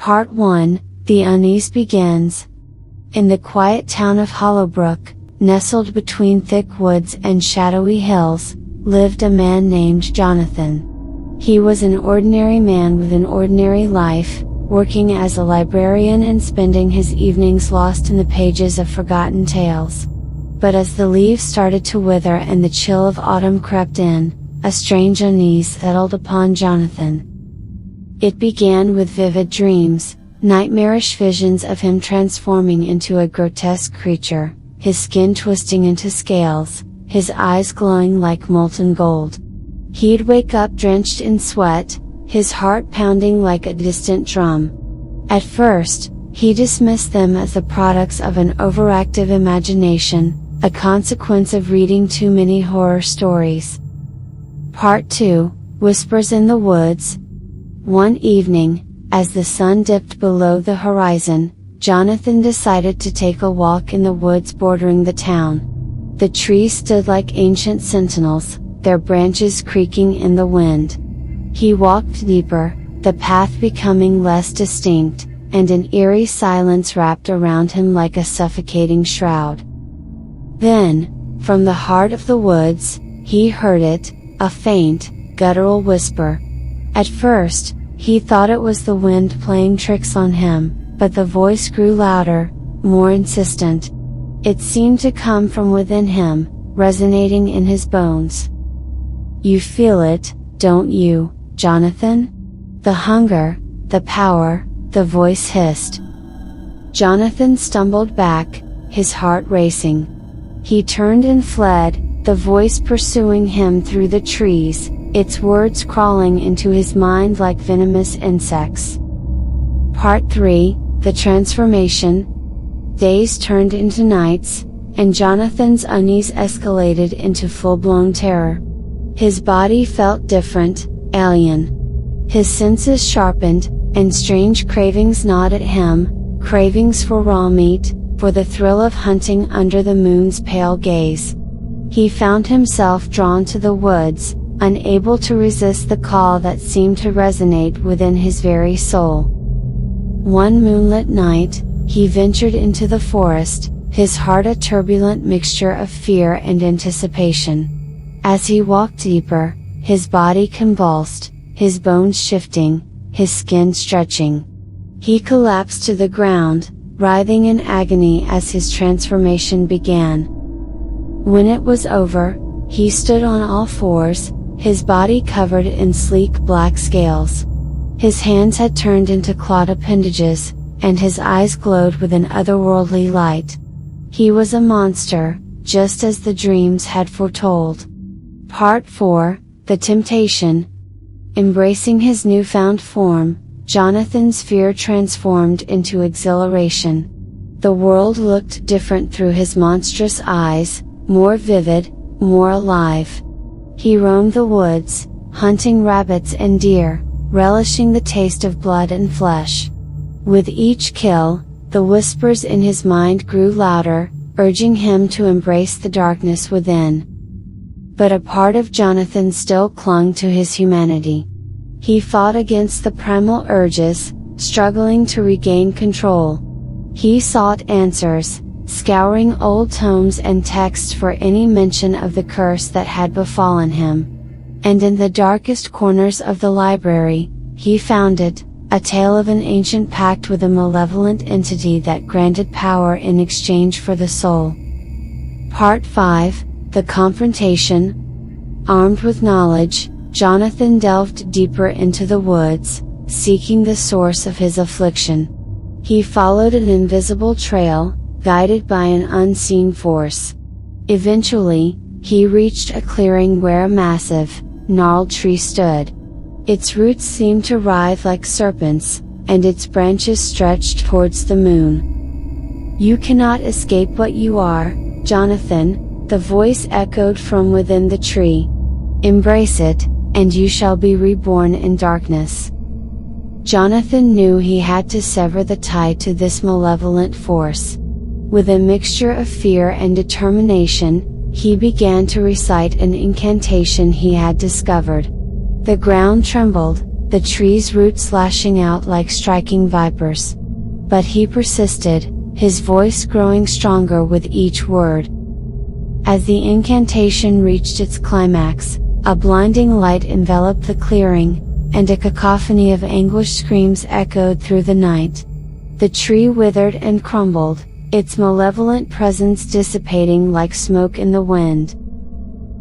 Part 1, The Unease Begins. In the quiet town of Hollowbrook, nestled between thick woods and shadowy hills, lived a man named Jonathan. He was an ordinary man with an ordinary life, working as a librarian and spending his evenings lost in the pages of forgotten tales. But as the leaves started to wither and the chill of autumn crept in, a strange unease settled upon Jonathan. It began with vivid dreams, nightmarish visions of him transforming into a grotesque creature, his skin twisting into scales, his eyes glowing like molten gold. He'd wake up drenched in sweat, his heart pounding like a distant drum. At first, he dismissed them as the products of an overactive imagination, a consequence of reading too many horror stories. Part 2, Whispers in the Woods. One evening, as the sun dipped below the horizon, Jonathan decided to take a walk in the woods bordering the town. The trees stood like ancient sentinels, their branches creaking in the wind. He walked deeper, the path becoming less distinct, and an eerie silence wrapped around him like a suffocating shroud. Then, from the heart of the woods, he heard it, a faint, guttural whisper. At first, he thought it was the wind playing tricks on him, but the voice grew louder, more insistent. It seemed to come from within him, resonating in his bones. "You feel it, don't you, Jonathan? The hunger, the power," the voice hissed. Jonathan stumbled back, his heart racing. He turned and fled, the voice pursuing him through the trees, its words crawling into his mind like venomous insects. Part 3, The Transformation. Days turned into nights, and Jonathan's unease escalated into full-blown terror. His body felt different, alien. His senses sharpened, and strange cravings gnawed at him, cravings for raw meat, for the thrill of hunting under the moon's pale gaze. He found himself drawn to the woods, unable to resist the call that seemed to resonate within his very soul. One moonlit night, he ventured into the forest, his heart a turbulent mixture of fear and anticipation. As he walked deeper, his body convulsed, his bones shifting, his skin stretching. He collapsed to the ground, writhing in agony as his transformation began. When it was over, he stood on all fours, his body covered in sleek black scales. His hands had turned into clawed appendages, and his eyes glowed with an otherworldly light. He was a monster, just as the dreams had foretold. Part 4, The Temptation. Embracing his newfound form, Jonathan's fear transformed into exhilaration. The world looked different through his monstrous eyes, more vivid, more alive. He roamed the woods, hunting rabbits and deer, relishing the taste of blood and flesh. With each kill, the whispers in his mind grew louder, urging him to embrace the darkness within. But a part of Jonathan still clung to his humanity. He fought against the primal urges, struggling to regain control. He sought answers, scouring old tomes and texts for any mention of the curse that had befallen him. And in the darkest corners of the library, he found it, a tale of an ancient pact with a malevolent entity that granted power in exchange for the soul. Part 5, The Confrontation. Armed with knowledge, Jonathan delved deeper into the woods, seeking the source of his affliction. He followed an invisible trail, guided by an unseen force. Eventually, he reached a clearing where a massive, gnarled tree stood. Its roots seemed to writhe like serpents, and its branches stretched towards the moon. "You cannot escape what you are, Jonathan," the voice echoed from within the tree. "Embrace it, and you shall be reborn in darkness." Jonathan knew he had to sever the tie to this malevolent force. With a mixture of fear and determination, he began to recite an incantation he had discovered. The ground trembled, the tree's roots lashing out like striking vipers. But he persisted, his voice growing stronger with each word. As the incantation reached its climax, a blinding light enveloped the clearing, and a cacophony of anguished screams echoed through the night. The tree withered and crumbled, its malevolent presence dissipating like smoke in the wind.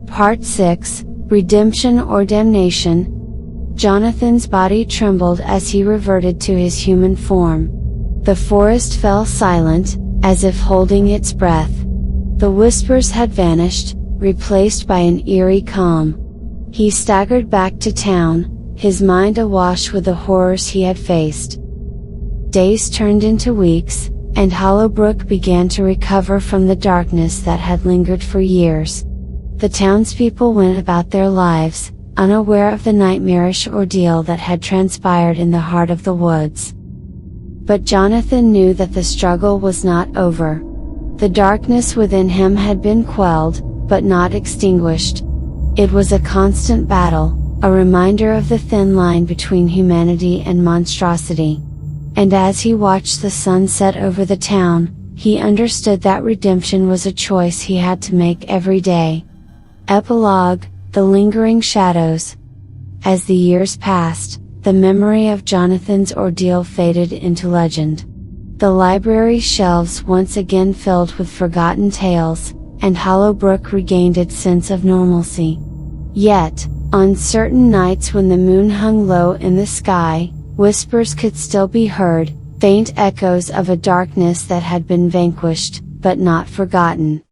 Part 6, Redemption or Damnation. Jonathan's body trembled as he reverted to his human form. The forest fell silent, as if holding its breath. The whispers had vanished, replaced by an eerie calm. He staggered back to town, his mind awash with the horrors he had faced. Days turned into weeks, and Hollowbrook began to recover from the darkness that had lingered for years. The townspeople went about their lives, unaware of the nightmarish ordeal that had transpired in the heart of the woods. But Jonathan knew that the struggle was not over. The darkness within him had been quelled, but not extinguished. It was a constant battle, a reminder of the thin line between humanity and monstrosity. And as he watched the sun set over the town, he understood that redemption was a choice he had to make every day. Epilogue, The Lingering Shadows. As the years passed, the memory of Jonathan's ordeal faded into legend. The library shelves once again filled with forgotten tales, and Hollowbrook regained its sense of normalcy. Yet, on certain nights when the moon hung low in the sky, whispers could still be heard, faint echoes of a darkness that had been vanquished, but not forgotten.